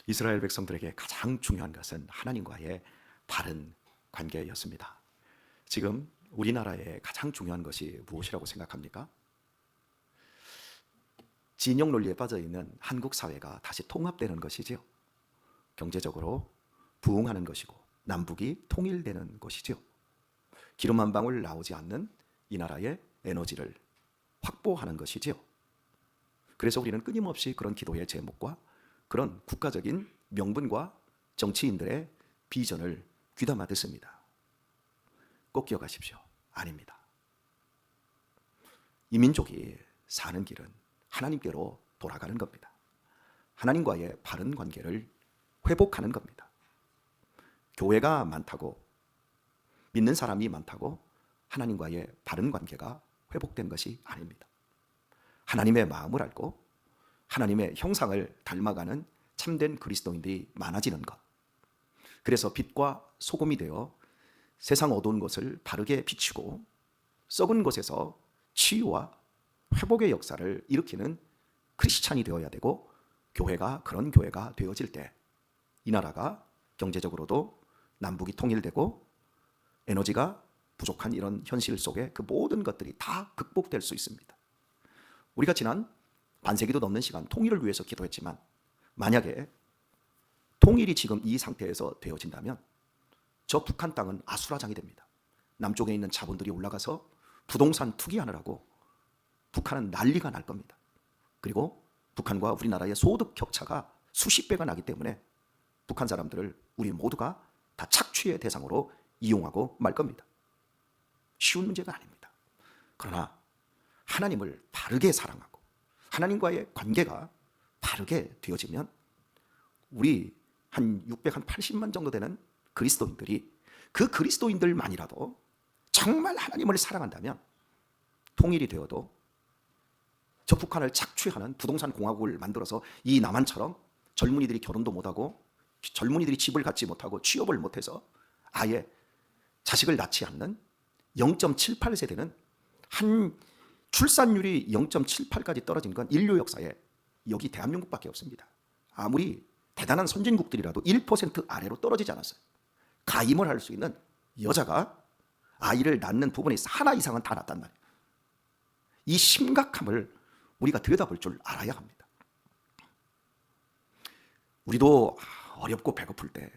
이스라엘 백성들에게 가장 중요한 것은 하나님과의 바른 관계였습니다. 지금 우리나라에 가장 중요한 것이 무엇이라고 생각합니까? 진영 논리에 빠져 있는 한국 사회가 다시 통합되는 것이지요. 경제적으로 부흥하는 것이고 남북이 통일되는 것이지요. 기름 한 방울 나오지 않는 이 나라의 에너지를 확보하는 것이지요. 그래서 우리는 끊임없이 그런 기도의 제목과 그런 국가적인 명분과 정치인들의 비전을 귀담아 듣습니다. 꼭 기억하십시오. 아닙니다. 이 민족이 사는 길은 하나님께로 돌아가는 겁니다. 하나님과의 바른 관계를 회복하는 겁니다. 교회가 많다고, 믿는 사람이 많다고 하나님과의 바른 관계가 회복된 것이 아닙니다. 하나님의 마음을 알고 하나님의 형상을 닮아가는 참된 그리스도인들이 많아지는 것, 그래서 빛과 소금이 되어 세상 어두운 곳을 바르게 비추고 썩은 곳에서 치유와 회복의 역사를 일으키는 크리스찬이 되어야 되고, 교회가 그런 교회가 되어질 때 이 나라가 경제적으로도 남북이 통일되고 에너지가 부족한 이런 현실 속에 그 모든 것들이 다 극복될 수 있습니다. 우리가 지난 반세기도 넘는 시간 통일을 위해서 기도했지만, 만약에 통일이 지금 이 상태에서 되어진다면 저 북한 땅은 아수라장이 됩니다. 남쪽에 있는 자본들이 올라가서 부동산 투기하느라고 북한은 난리가 날 겁니다. 그리고 북한과 우리나라의 소득 격차가 수십 배가 나기 때문에 북한 사람들을 우리 모두가 다 착취의 대상으로 이용하고 말 겁니다. 쉬운 문제가 아닙니다. 그러나 하나님을 바르게 사랑하고 하나님과의 관계가 바르게 되어지면 우리 한 680만 정도 되는 그리스도인들이, 그 그리스도인들만이라도 정말 하나님을 사랑한다면 통일이 되어도 저 북한을 착취하는 부동산 공화국을 만들어서 이 남한처럼 젊은이들이 결혼도 못하고 젊은이들이 집을 갖지 못하고 취업을 못해서 아예 자식을 낳지 않는 0.78세대는 한 출산율이 0.78까지 떨어진 건 인류 역사에 여기 대한민국밖에 없습니다. 아무리 대단한 선진국들이라도 1% 아래로 떨어지지 않았어요. 가임을 할 수 있는 여자가 아이를 낳는 부분이 하나 이상은 다 낳단 말이에요. 이 심각함을 우리가 들여다볼 줄 알아야 합니다. 우리도 어렵고 배고플 때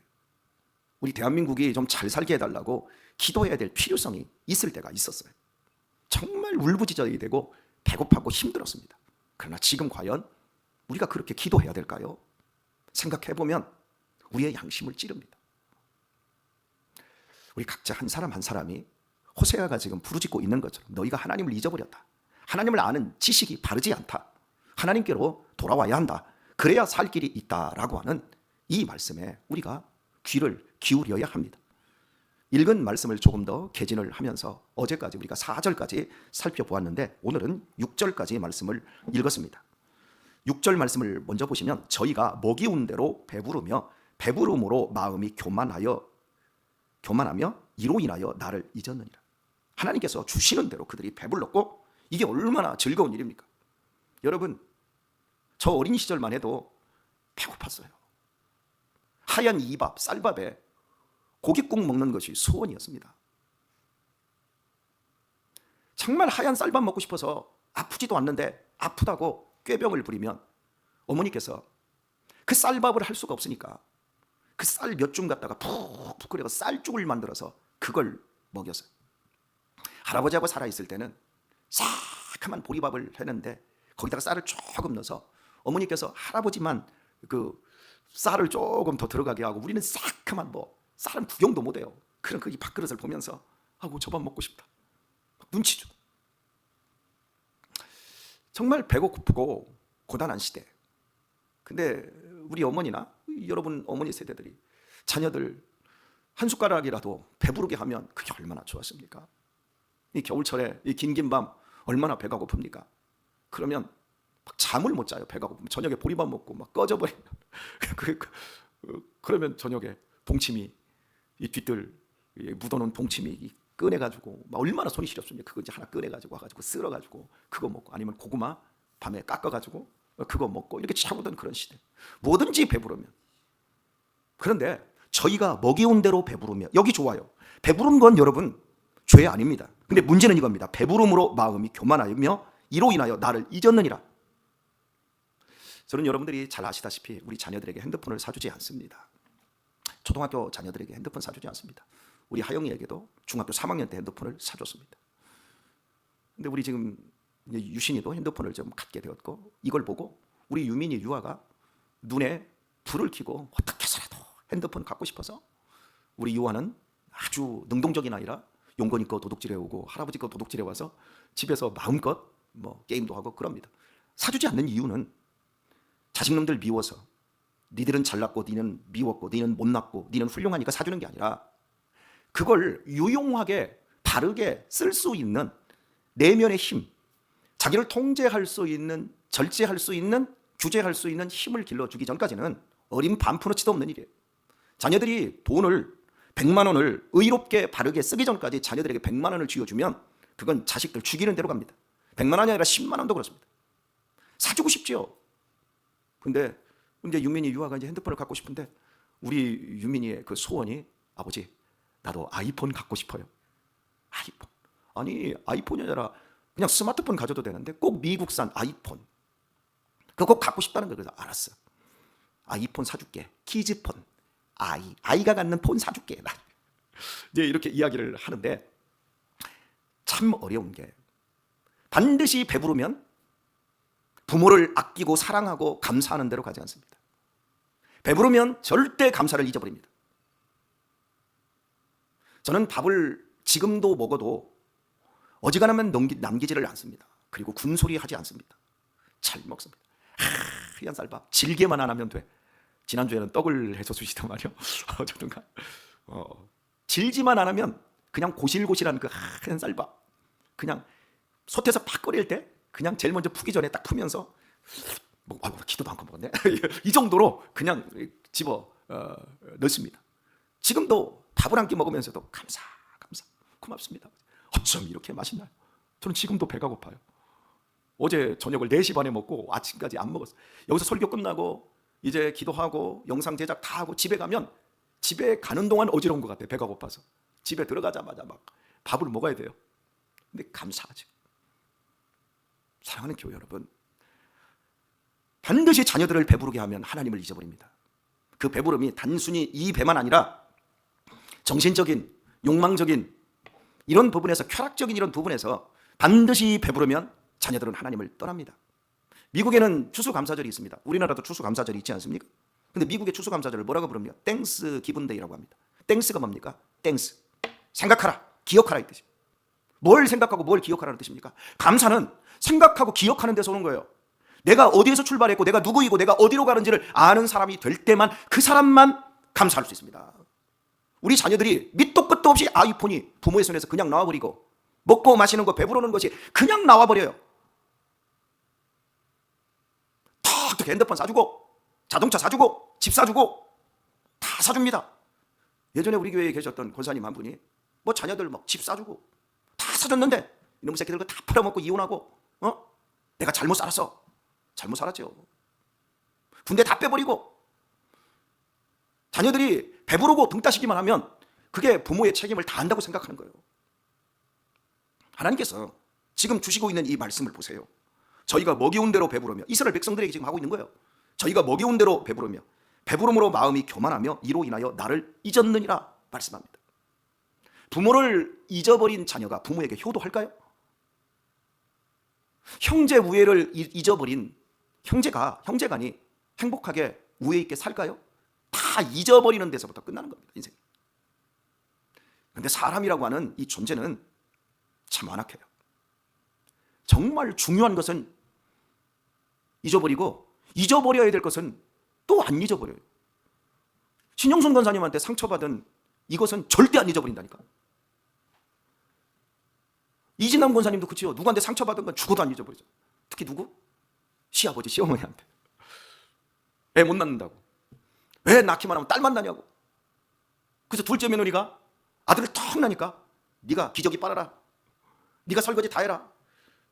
우리 대한민국이 좀 잘 살게 해달라고 기도해야 될 필요성이 있을 때가 있었어요. 정말 울부짖어야 되고 배고파고 힘들었습니다. 그러나 지금 과연 우리가 그렇게 기도해야 될까요? 생각해보면 우리의 양심을 찌릅니다. 우리 각자 한 사람 한 사람이 호세아가 지금 부르짖고 있는 것처럼 너희가 하나님을 잊어버렸다. 하나님을 아는 지식이 바르지 않다. 하나님께로 돌아와야 한다. 그래야 살 길이 있다라고 하는 이 말씀에 우리가 귀를 기울여야 합니다. 읽은 말씀을 조금 더 개진을 하면서 어제까지 우리가 4절까지 살펴보았는데 오늘은 6절까지 말씀을 읽었습니다. 6절 말씀을 먼저 보시면 저희가 먹이 온 대로 배부르며 배부름으로 마음이 교만하며 이로 인하여 나를 잊었느니라. 하나님께서 주시는 대로 그들이 배불렀고 이게 얼마나 즐거운 일입니까? 여러분, 저 어린 시절만 해도 배고팠어요. 하얀 이밥, 쌀밥에 고깃국 먹는 것이 소원이었습니다. 정말 하얀 쌀밥 먹고 싶어서 아프지도 않는데 아프다고 꾀병을 부리면 어머니께서 그 쌀밥을 할 수가 없으니까 그 쌀 몇 줌 갖다가 푹푹 끓여서 쌀죽을 만들어서 그걸 먹였어요. 할아버지하고 살아있을 때는 새카만 보리밥을 했는데 거기다가 쌀을 조금 넣어서 어머니께서 할아버지만 그 쌀을 조금 더 들어가게 하고 우리는 새카만 쌀은 구경도 못해요. 그런 그 밥그릇을 보면서 아고 저 밥 먹고 싶다. 눈치 주고. 정말 배고프고 고단한 시대. 근데 우리 어머니나 여러분 어머니 세대들이 자녀들 한 숟가락이라도 배부르게 하면 그게 얼마나 좋았습니까? 이 겨울철에 이 긴 밤 얼마나 배가 고픕니까? 그러면 막 잠을 못 자요. 배가 고프면 저녁에 보리밥 먹고 막 꺼져버리면 그러면 저녁에 동치미 이 뒤뜰 묻어놓은 동치미 꺼내가지고 막 얼마나 손이 시렵습니까? 그거 이제 하나 꺼내가지고 와가지고 쓸어가지고 그거 먹고, 아니면 고구마 밤에 깎아가지고 그거 먹고 이렇게 차고던 그런 시대. 뭐든지 배부르면 그런데 저희가 먹이온 대로 배부르며, 여기 좋아요. 배부른 건 여러분 죄 아닙니다. 근데 문제는 이겁니다. 배부름으로 마음이 교만하며 이로 인하여 나를 잊었느니라. 저는 여러분들이 잘 아시다시피 우리 자녀들에게 핸드폰을 사주지 않습니다. 초등학교 자녀들에게 핸드폰 사주지 않습니다. 우리 하영이에게도 중학교 3학년 때 핸드폰을 사줬습니다. 근데 우리 지금 유신이도 핸드폰을 좀 갖게 되었고, 이걸 보고 우리 유민이 유아가 눈에 불을 켜고 어떻게 해서라도 핸드폰 갖고 싶어서, 우리 유아는 아주 능동적인 아이라 용건이 거 도둑질해 오고 할아버지 거 도둑질해 와서 집에서 마음껏 뭐 게임도 하고 그럽니다. 사주지 않는 이유는 자식놈들 미워서, 니들은 잘났고 니는 미웠고 니는 못났고 니는 훌륭하니까 사주는 게 아니라, 그걸 유용하게 바르게 쓸 수 있는 내면의 힘, 자기를 통제할 수 있는, 절제할 수 있는, 규제할 수 있는 힘을 길러주기 전까지는 어린 반푼어치도 없는 일이에요. 자녀들이 돈을 100만 원을 의롭게 바르게 쓰기 전까지 자녀들에게 100만 원을 쥐어주면 그건 자식들 죽이는 대로 갑니다. 100만 원이 아니라 10만 원도 그렇습니다. 사주고 싶지요. 근데 이제 유민이 유아가 이제 핸드폰을 갖고 싶은데, 우리 유민이의 그 소원이, 아버지 나도 아이폰 갖고 싶어요. 아이폰. 아니 아이폰이 아니라 그냥 스마트폰 가져도 되는데 꼭 미국산 아이폰. 그거 꼭 갖고 싶다는 거예요. 그래서 알았어. 아이폰 사줄게. 키즈폰. 아이가 갖는 폰 사줄게. 나. 이제 이렇게 이야기를 하는데, 참 어려운 게, 반드시 배부르면 부모를 아끼고 사랑하고 감사하는 대로 가지 않습니다. 배부르면 절대 감사를 잊어버립니다. 저는 밥을 지금도 먹어도 어지간하면 남기지를 않습니다. 그리고 군소리 하지 않습니다. 잘 먹습니다. 하얀 쌀밥 질게만 안 하면 돼. 지난주에는 떡을 해서 주시단 말이요. 어쩌든가 질지만 안 하면 그냥 고실고실한 그 하얀 쌀밥, 그냥 솥에서 팍 끓일 때 그냥 제일 먼저 푸기 전에 딱 푸면서 기도도 않고 먹었네. 이 정도로 그냥 집어 넣습니다. 지금도 밥을 한 끼 먹으면서도 감사 고맙습니다. 어쩜 이렇게 맛있나요? 저는 지금도 배가 고파요. 어제 저녁을 4시 반에 먹고 아침까지 안 먹었어요. 여기서 설교 끝나고 이제 기도하고 영상 제작 다 하고 집에 가면, 집에 가는 동안 어지러운 것 같아요. 배가 고파서. 집에 들어가자마자 막 밥을 먹어야 돼요. 근데 감사하죠. 사랑하는 교회 여러분, 반드시 자녀들을 배부르게 하면 하나님을 잊어버립니다. 그 배부름이 단순히 이 배만 아니라 정신적인, 욕망적인 이런 부분에서, 쾌락적인 이런 부분에서 반드시 배부르면 자녀들은 하나님을 떠납니다. 미국에는 추수감사절이 있습니다. 우리나라도 추수감사절이 있지 않습니까? 근데 미국의 추수감사절을 뭐라고 부릅니까? 땡스 기분데이라고 합니다. 땡스가 뭡니까? 땡스. 생각하라, 기억하라 이 뜻이에요. 뭘 생각하고 뭘 기억하라는 뜻입니까? 감사는 생각하고 기억하는 데서 오는 거예요. 내가 어디에서 출발했고 내가 누구이고 내가 어디로 가는지를 아는 사람이 될 때만, 그 사람만 감사할 수 있습니다. 우리 자녀들이 밑도 끝도 없이 아이폰이 부모의 손에서 그냥 나와버리고, 먹고 마시는 거, 배부르는 것이 그냥 나와버려요. 턱턱 핸드폰 사주고, 자동차 사주고, 집 사주고, 다 사줍니다. 예전에 우리 교회에 계셨던 권사님 한 분이 뭐 자녀들 막 집 사주고 다 사줬는데 이놈의 새끼들 다 팔아먹고 이혼하고, 내가 잘못 살았어. 잘못 살았죠. 군대 다 빼버리고. 자녀들이 배부르고 등 따시기만 하면 그게 부모의 책임을 다한다고 생각하는 거예요. 하나님께서 지금 주시고 있는 이 말씀을 보세요. 저희가 먹이온 대로 배부르며, 이스라엘 백성들에게 지금 하고 있는 거예요. 저희가 먹이온 대로 배부르며 배부름으로 마음이 교만하며 이로 인하여 나를 잊었느니라 말씀합니다. 부모를 잊어버린 자녀가 부모에게 효도할까요? 형제 우애를 잊어버린 형제간이 행복하게 우애 있게 살까요? 다 잊어버리는 데서부터 끝나는 겁니다, 인생. 그런데 사람이라고 하는 이 존재는 참 완악해요. 정말 중요한 것은 잊어버리고, 잊어버려야 될 것은 또 안 잊어버려요. 신영순 권사님한테 상처받은 이것은 절대 안 잊어버린다니까. 이진남 권사님도 그치요. 누구한테 상처받은 건 죽어도 안 잊어버리죠. 특히 누구? 시아버지, 시어머니한테. 애 못 낳는다고. 왜 낳기만 하면 딸만 낳냐고. 그래서 둘째 며느리가 아들을 턱 낳으니까 네가 기저귀 빨아라, 네가 설거지 다 해라,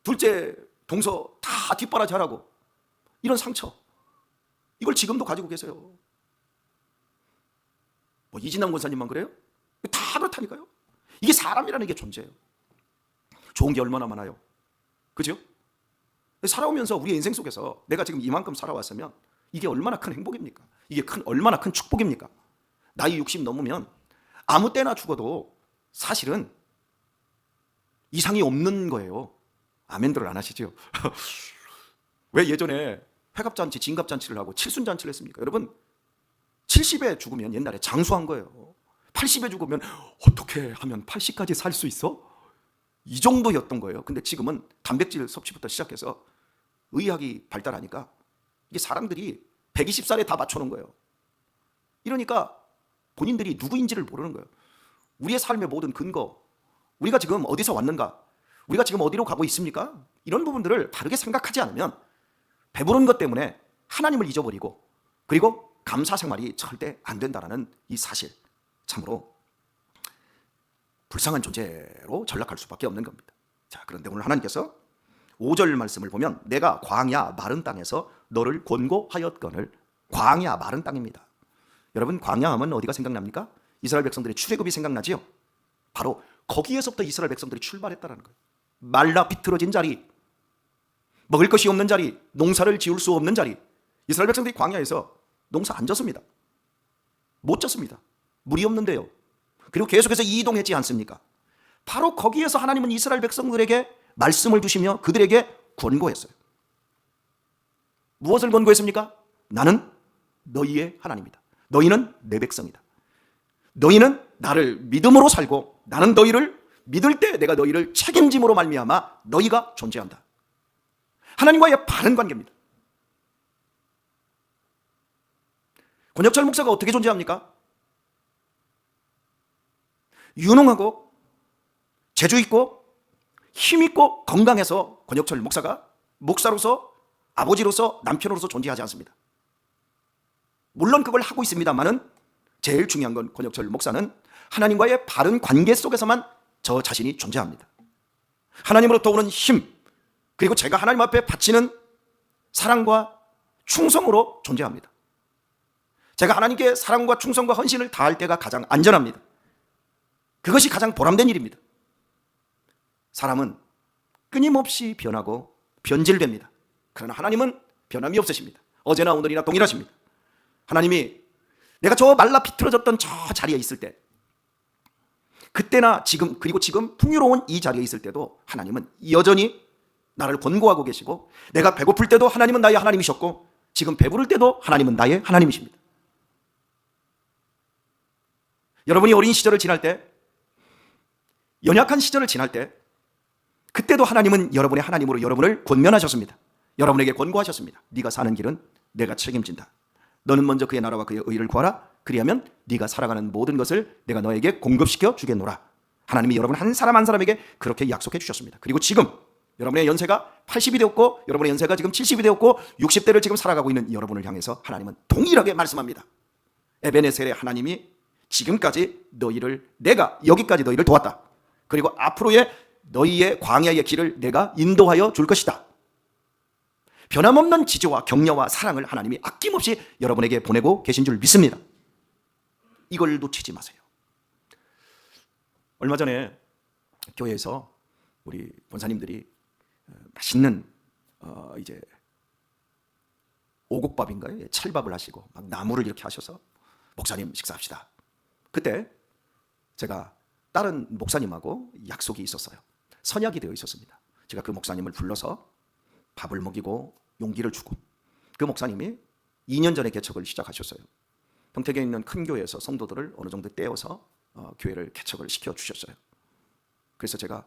둘째 동서 다 뒷바라지 하라고. 이런 상처, 이걸 지금도 가지고 계세요. 뭐 이진남 권사님만 그래요? 다 그렇다니까요. 이게 사람이라는 게 존재예요. 좋은 게 얼마나 많아요. 그죠? 살아오면서 우리 인생 속에서 내가 지금 이만큼 살아왔으면 이게 얼마나 큰 행복입니까? 이게 얼마나 큰 축복입니까? 나이 60 넘으면 아무 때나 죽어도 사실은 이상이 없는 거예요. 아멘들을 안 하시죠? 왜 예전에 회갑잔치, 진갑잔치를 하고 칠순잔치를 했습니까? 여러분 70에 죽으면 옛날에 장수한 거예요. 80에 죽으면 어떻게 하면 80까지 살 수 있어? 이 정도였던 거예요. 근데 지금은 단백질 섭취부터 시작해서 의학이 발달하니까 이게 사람들이 120살에 다 맞춰놓은 거예요. 이러니까 본인들이 누구인지를 모르는 거예요. 우리의 삶의 모든 근거, 우리가 지금 어디서 왔는가, 우리가 지금 어디로 가고 있습니까? 이런 부분들을 바르게 생각하지 않으면 배부른 것 때문에 하나님을 잊어버리고 그리고 감사 생활이 절대 안 된다는 이 사실, 참으로 불쌍한 존재로 전락할 수밖에 없는 겁니다. 자, 그런데 오늘 하나님께서 5절 말씀을 보면 내가 광야 마른 땅에서 너를 권고하였거늘. 광야 마른 땅입니다. 여러분 광야 하면 어디가 생각납니까? 이스라엘 백성들의 출애굽이 생각나지요? 바로 거기에서부터 이스라엘 백성들이 출발했다는 거예요. 말라 비틀어진 자리, 먹을 것이 없는 자리, 농사를 지을 수 없는 자리. 이스라엘 백성들이 광야에서 농사 안 졌습니다. 못 졌습니다. 물이 없는데요. 그리고 계속해서 이동했지 않습니까? 바로 거기에서 하나님은 이스라엘 백성들에게 말씀을 주시며 그들에게 권고했어요. 무엇을 권고했습니까? 나는 너희의 하나님이다. 너희는 내 백성이다. 너희는 나를 믿음으로 살고 나는 너희를 믿을 때 내가 너희를 책임짐으로 말미암아 너희가 존재한다. 하나님과의 바른 관계입니다. 권혁철 목사가 어떻게 존재합니까? 유능하고 재주 있고 힘 있고 건강해서 권혁철 목사가 목사로서 아버지로서 남편으로서 존재하지 않습니다. 물론 그걸 하고 있습니다만은 제일 중요한 건 권혁철 목사는 하나님과의 바른 관계 속에서만 저 자신이 존재합니다. 하나님으로부터 오는 힘, 그리고 제가 하나님 앞에 바치는 사랑과 충성으로 존재합니다. 제가 하나님께 사랑과 충성과 헌신을 다할 때가 가장 안전합니다. 그것이 가장 보람된 일입니다. 사람은 끊임없이 변하고 변질됩니다. 그러나 하나님은 변함이 없으십니다. 어제나 오늘이나 동일하십니다. 하나님이 내가 저 말라 비틀어졌던 저 자리에 있을 때, 그때나 지금, 그리고 지금 풍요로운 이 자리에 있을 때도 하나님은 여전히 나를 권고하고 계시고, 내가 배고플 때도 하나님은 나의 하나님이셨고 지금 배부를 때도 하나님은 나의 하나님이십니다. 여러분이 어린 시절을 지날 때, 연약한 시절을 지날 때, 그때도 하나님은 여러분의 하나님으로 여러분을 권면하셨습니다. 여러분에게 권고하셨습니다. 네가 사는 길은 내가 책임진다. 너는 먼저 그의 나라와 그의 의를 구하라. 그리하면 네가 살아가는 모든 것을 내가 너에게 공급시켜 주겠노라. 하나님이 여러분 한 사람 한 사람에게 그렇게 약속해 주셨습니다. 그리고 지금 여러분의 연세가 80이 되었고 여러분의 연세가 지금 70이 되었고 60대를 지금 살아가고 있는 여러분을 향해서 하나님은 동일하게 말씀합니다. 에베네셀의 하나님이 지금까지 너희를, 내가 여기까지 너희를 도왔다. 그리고 앞으로의 너희의 광야의 길을 내가 인도하여 줄 것이다. 변함없는 지조와 격려와 사랑을 하나님이 아낌없이 여러분에게 보내고 계신 줄 믿습니다. 이걸 놓치지 마세요. 얼마 전에 교회에서 우리 권사님들이 맛있는 이제 오곡밥인가요? 찰밥을 하시고 막 나물을 이렇게 하셔서 목사님 식사합시다. 그때 제가 다른 목사님하고 약속이 있었어요. 선약이 되어 있었습니다. 제가 그 목사님을 불러서 밥을 먹이고 용기를 주고, 그 목사님이 2년 전에 개척을 시작하셨어요. 평택에 있는 큰 교회에서 성도들을 어느 정도 떼어서 교회를 개척을 시켜주셨어요. 그래서 제가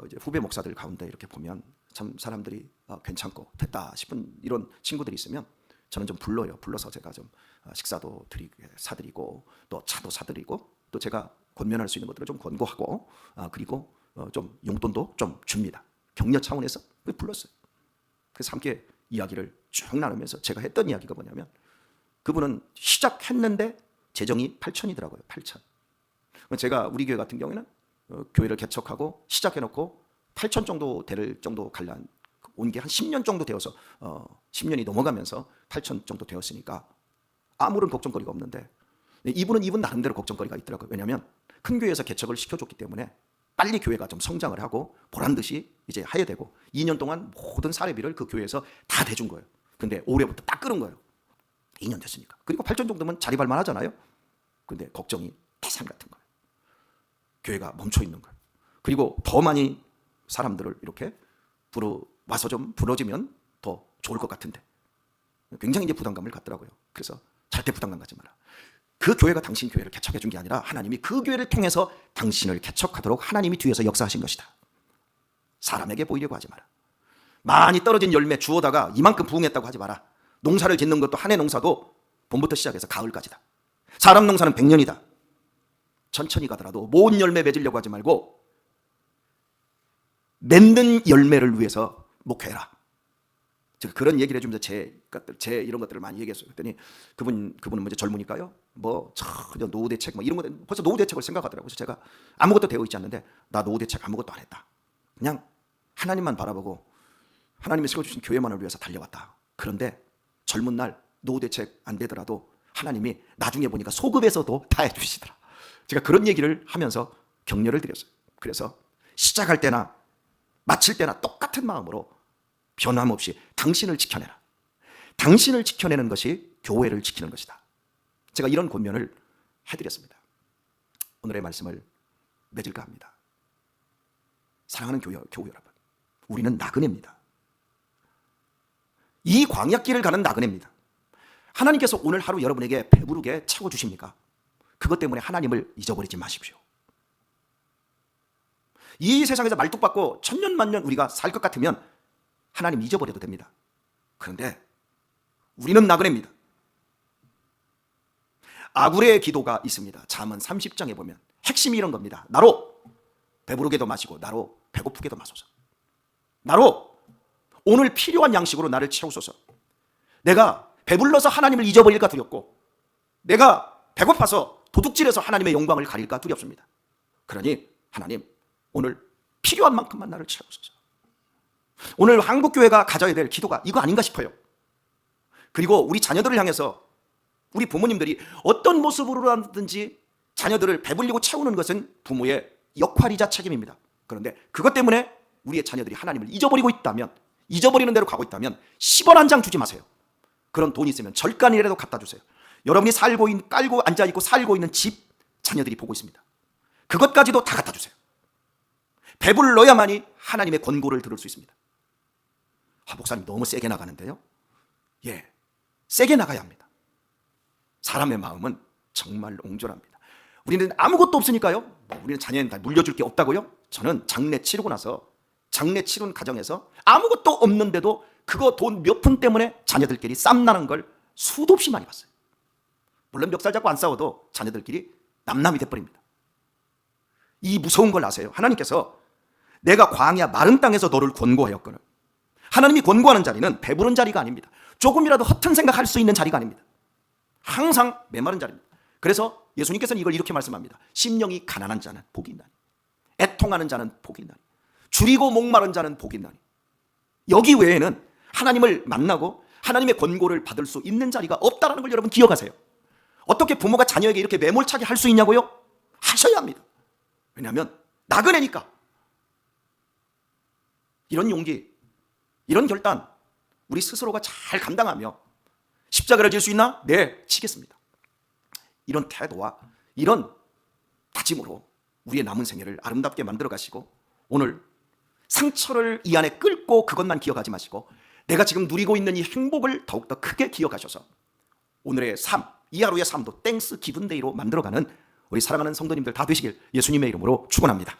이제 후배 목사들 가운데 이렇게 보면 참 사람들이 괜찮고 됐다 싶은 이런 친구들이 있으면 저는 좀 불러요. 불러서 제가 좀 식사도 사드리고 또 차도 사드리고 또 제가 권면할 수 있는 것들을 좀 권고하고 그리고 좀 용돈도 좀 줍니다. 격려 차원에서 불렀어요. 그래서 함께 이야기를 쭉 나누면서 제가 했던 이야기가 뭐냐면, 그분은 시작했는데 재정이 8천이더라고요. 8천. 제가 우리 교회 같은 경우에는 교회를 개척하고 시작해놓고 8천 정도 될 정도 관련 온 게 한 10년 정도 되어서 10년이 넘어가면서 8천 정도 되었으니까 아무런 걱정거리가 없는데, 이분 나름대로 걱정거리가 있더라고요. 왜냐하면 큰 교회에서 개척을 시켜줬기 때문에 빨리 교회가 좀 성장을 하고 보란듯이 이제 해야 되고 2년 동안 모든 사례비를 그 교회에서 다 대준 거예요. 근데 올해부터 딱 끊은 거예요. 2년 됐으니까. 그리고 8천 정도면 자립할 하잖아요. 근데 걱정이 태산 같은 거예요. 교회가 멈춰 있는 거예요. 그리고 더 많이 사람들을 이렇게 와서 좀 부러지면 더 좋을 것 같은데 굉장히 이제 부담감을 갖더라고요. 그래서 절대 부담감 갖지 마라. 그 교회가 당신 교회를 개척해 준 게 아니라 하나님이 그 교회를 통해서 당신을 개척하도록 하나님이 뒤에서 역사하신 것이다. 사람에게 보이려고 하지 마라. 많이 떨어진 열매 주워다가 이만큼 부흥했다고 하지 마라. 농사를 짓는 것도 한 해 농사도 봄부터 시작해서 가을까지다. 사람 농사는 100년이다. 천천히 가더라도 모은 열매 맺으려고 하지 말고 맺는 열매를 위해서 목회해라. 제가 그런 얘기를 해주면서 제 이런 것들을 많이 얘기했어요. 그랬더니 그분은 먼저 젊으니까요. 전혀 노후 대책 이런 거 벌써 노후 대책을 생각하더라고요. 그래서 제가 아무것도 되어 있지 않는데 나 노후 대책 아무것도 안 했다. 그냥 하나님만 바라보고 하나님이 세워주신 교회만을 위해서 달려왔다. 그런데 젊은 날 노후 대책 안 되더라도 하나님이 나중에 보니까 소급에서도 다 해주시더라. 제가 그런 얘기를 하면서 격려를 드렸어요. 그래서 시작할 때나 마칠 때나 똑같은 마음으로 변함없이 당신을 지켜내라. 당신을 지켜내는 것이 교회를 지키는 것이다. 제가 이런 권면을 해드렸습니다. 오늘의 말씀을 맺을까 합니다. 사랑하는 교회 여러분, 우리는 나그네입니다. 이 광야길을 가는 나그네입니다. 하나님께서 오늘 하루 여러분에게 배부르게 채워주십니까? 그것 때문에 하나님을 잊어버리지 마십시오. 이 세상에서 말뚝박고 천년만년 우리가 살 것 같으면 하나님 잊어버려도 됩니다. 그런데 우리는 나그네입니다. 아구레의 기도가 있습니다. 잠언 30장에 보면 핵심이 이런 겁니다. 나로 배부르게도 마시고 나로 배고프게도 마소서. 나로 오늘 필요한 양식으로 나를 채우소서. 내가 배불러서 하나님을 잊어버릴까 두렵고 내가 배고파서 도둑질해서 하나님의 영광을 가릴까 두렵습니다. 그러니 하나님 오늘 필요한 만큼만 나를 채우소서. 오늘 한국교회가 가져야 될 기도가 이거 아닌가 싶어요. 그리고 우리 자녀들을 향해서 우리 부모님들이 어떤 모습으로라든지 자녀들을 배불리고 채우는 것은 부모의 역할이자 책임입니다. 그런데 그것 때문에 우리의 자녀들이 하나님을 잊어버리고 있다면, 잊어버리는 대로 가고 있다면 10원 한 장 주지 마세요. 그런 돈이 있으면 절간이라도 갖다 주세요. 여러분이 깔고 앉아있고 살고 있는 집 자녀들이 보고 있습니다. 그것까지도 다 갖다 주세요. 배불러야만이 하나님의 권고를 들을 수 있습니다. 목사님 너무 세게 나가는데요. 예, 세게 나가야 합니다. 사람의 마음은 정말 옹졸합니다. 우리는 아무것도 없으니까요. 우리는 자녀는 다 물려줄 게 없다고요? 저는 장례 치르고 나서 장례 치른 가정에서 아무것도 없는데도 그거 돈 몇 푼 때문에 자녀들끼리 쌈나는 걸 수도 없이 많이 봤어요. 물론 멱살 잡고 안 싸워도 자녀들끼리 남남이 돼버립니다. 이 무서운 걸 아세요? 하나님께서 내가 광야 마른 땅에서 너를 권고하였거늘. 하나님이 권고하는 자리는 배부른 자리가 아닙니다. 조금이라도 허튼 생각할 수 있는 자리가 아닙니다. 항상 메마른 자리입니다. 그래서 예수님께서는 이걸 이렇게 말씀합니다. 심령이 가난한 자는 복이 있나니, 애통하는 자는 복이 있나니, 줄이고 목마른 자는 복이 있나니. 여기 외에는 하나님을 만나고 하나님의 권고를 받을 수 있는 자리가 없다는 걸 여러분 기억하세요. 어떻게 부모가 자녀에게 이렇게 매몰차게 할 수 있냐고요? 하셔야 합니다. 왜냐하면 나그네니까. 이런 용기, 이런 결단 우리 스스로가 잘 감당하며 십자가를 질 수 있나? 네, 치겠습니다. 이런 태도와 이런 다짐으로 우리의 남은 생애를 아름답게 만들어 가시고, 오늘 상처를 이 안에 끓고 그것만 기억하지 마시고 내가 지금 누리고 있는 이 행복을 더욱더 크게 기억하셔서 오늘의 삶, 이 하루의 삶도 땡스 기분데이로 만들어가는 우리 사랑하는 성도님들 다 되시길 예수님의 이름으로 축원합니다.